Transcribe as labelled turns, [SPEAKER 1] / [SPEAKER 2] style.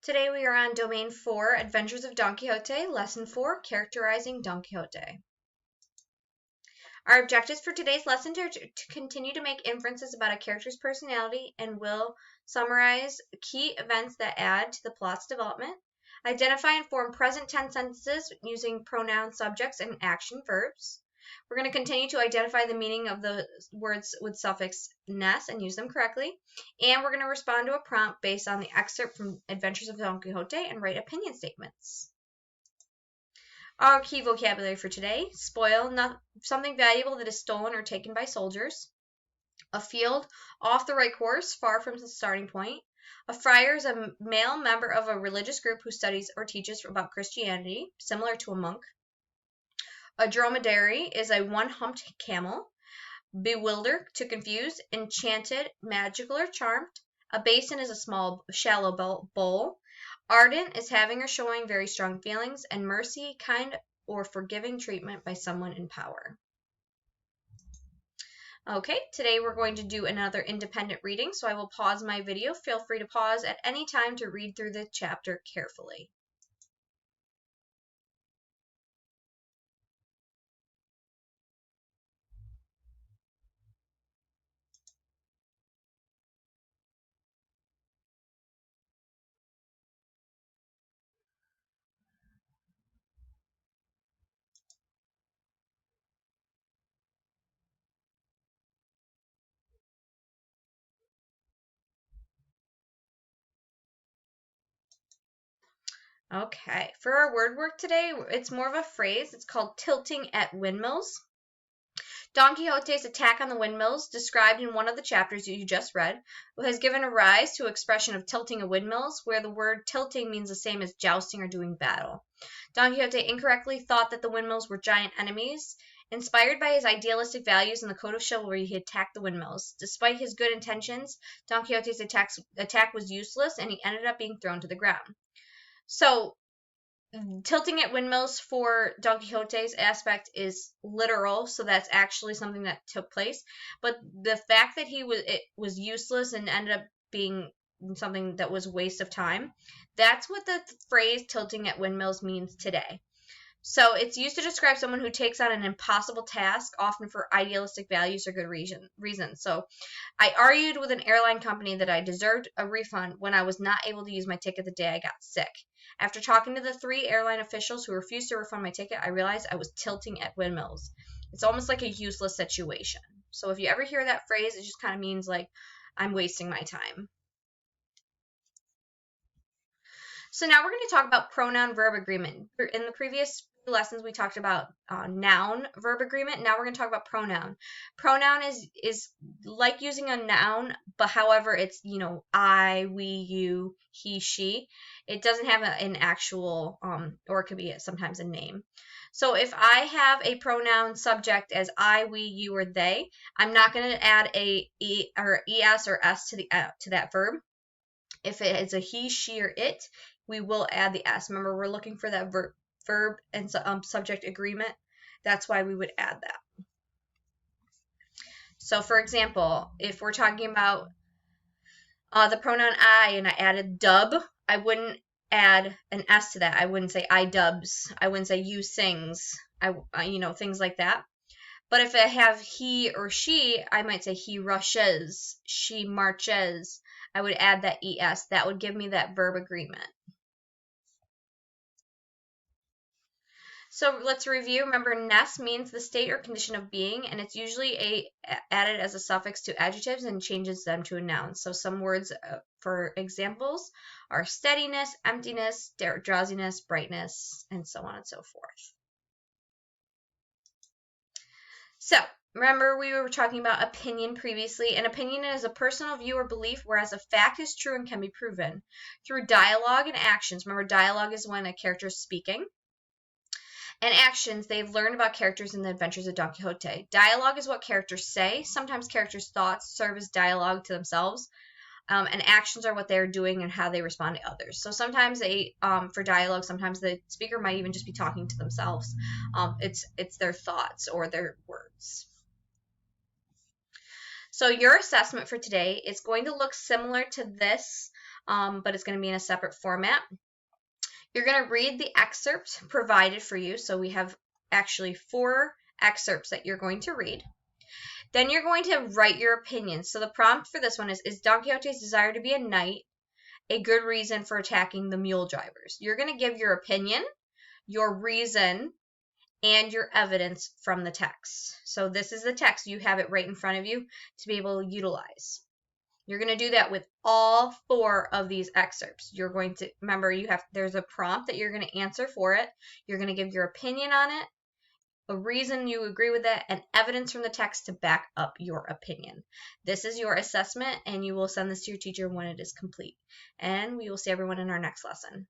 [SPEAKER 1] Today we are on Domain 4, Adventures of Don Quixote, Lesson 4, Characterizing Don Quixote. Our objectives for today's lesson are to continue to make inferences about a character's personality and will summarize key events that add to the plot's development, identify and form present tense sentences using pronoun subjects and action verbs. We're going to continue to identify the meaning of the words with suffix "ness" and use them correctly. And we're going to respond to a prompt based on the excerpt from Adventures of Don Quixote and write opinion statements. Our key vocabulary for today: spoil, something valuable that is stolen or taken by soldiers. A field, off the right course, far from the starting point. A friar is a male member of a religious group who studies or teaches about Christianity, similar to a monk. A dromedary is a one-humped camel. Bewilder, to confuse. Enchanted, magical or charmed. A basin is a small, shallow bowl. Ardent is having or showing very strong feelings. And mercy, kind or forgiving treatment by someone in power. Okay, today we're going to do another independent reading, so I will pause my video. Feel free to pause at any time to read through the chapter carefully. Okay, for our word work today, it's more of a phrase. It's called tilting at windmills. Don Quixote's attack on the windmills, described in one of the chapters you just read, has given a rise to an expression of tilting at windmills, where the word tilting means the same as jousting or doing battle. Don Quixote incorrectly thought that the windmills were giant enemies. Inspired by his idealistic values and the code of chivalry, he attacked the windmills. Despite his good intentions, Don Quixote's attack was useless, and he ended up being thrown to the ground. So, tilting at windmills for Don Quixote's aspect is literal, so that's actually something that took place. But the fact that it was useless and ended up being something that was a waste of time, that's what the phrase tilting at windmills means today. So it's used to describe someone who takes on an impossible task, often for idealistic values or good reasons. So I argued with an airline company that I deserved a refund when I was not able to use my ticket the day I got sick. After talking to the 3 airline officials who refused to refund my ticket, I realized I was tilting at windmills. It's almost like a useless situation. So if you ever hear that phrase, it just kind of means like I'm wasting my time. So now we're going to talk about pronoun-verb agreement. In the previous lessons, we talked about noun-verb agreement. Now we're going to talk about pronoun. Pronoun is like using a noun, but however, it's, I, we, you, he, she. It doesn't have an actual, or it could be sometimes a name. So if I have a pronoun subject as I, we, you, or they, I'm not going to add a e or es or s to that verb. If it is a he, she, or it, we will add the s. Remember, we're looking for that verb and subject agreement. That's why we would add that. So, for example, if we're talking about the pronoun I and I added dub, I wouldn't add an s to that. I wouldn't say I dubs. I wouldn't say you sings. Things like that. But if I have he or she, I might say he rushes, she marches. I would add that es. That would give me that verb agreement. So let's review. Remember, ness means the state or condition of being, and it's usually added as a suffix to adjectives and changes them to a noun. So some words for examples are steadiness, emptiness, drowsiness, brightness, and so on and so forth. So, remember we were talking about opinion previously. An opinion is a personal view or belief, whereas a fact is true and can be proven through dialogue and actions. Remember, dialogue is when a character is speaking. And actions, they've learned about characters in the Adventures of Don Quixote. Dialogue is what characters say. Sometimes characters' thoughts serve as dialogue to themselves. And actions are what they're doing and how they respond to others. So sometimes for dialogue, sometimes the speaker might even just be talking to themselves. It's their thoughts or their words. So your assessment for today is going to look similar to this but it's going to be in a separate format. You're going to read the excerpts provided for you. So we have actually 4 excerpts that you're going to read. Then you're going to write your opinion. So the prompt for this one is Don Quixote's desire to be a knight a good reason for attacking the mule drivers? You're going to give your opinion, your reason, and your evidence from the text. So this is the text. You have it right in front of you to be able to utilize. You're going to do that with all 4 of these excerpts. You're going to, remember, there's a prompt that you're going to answer for it. You're going to give your opinion on it, a reason you agree with it, and evidence from the text to back up your opinion. This is your assessment, and you will send this to your teacher when it is complete. And we will see everyone in our next lesson.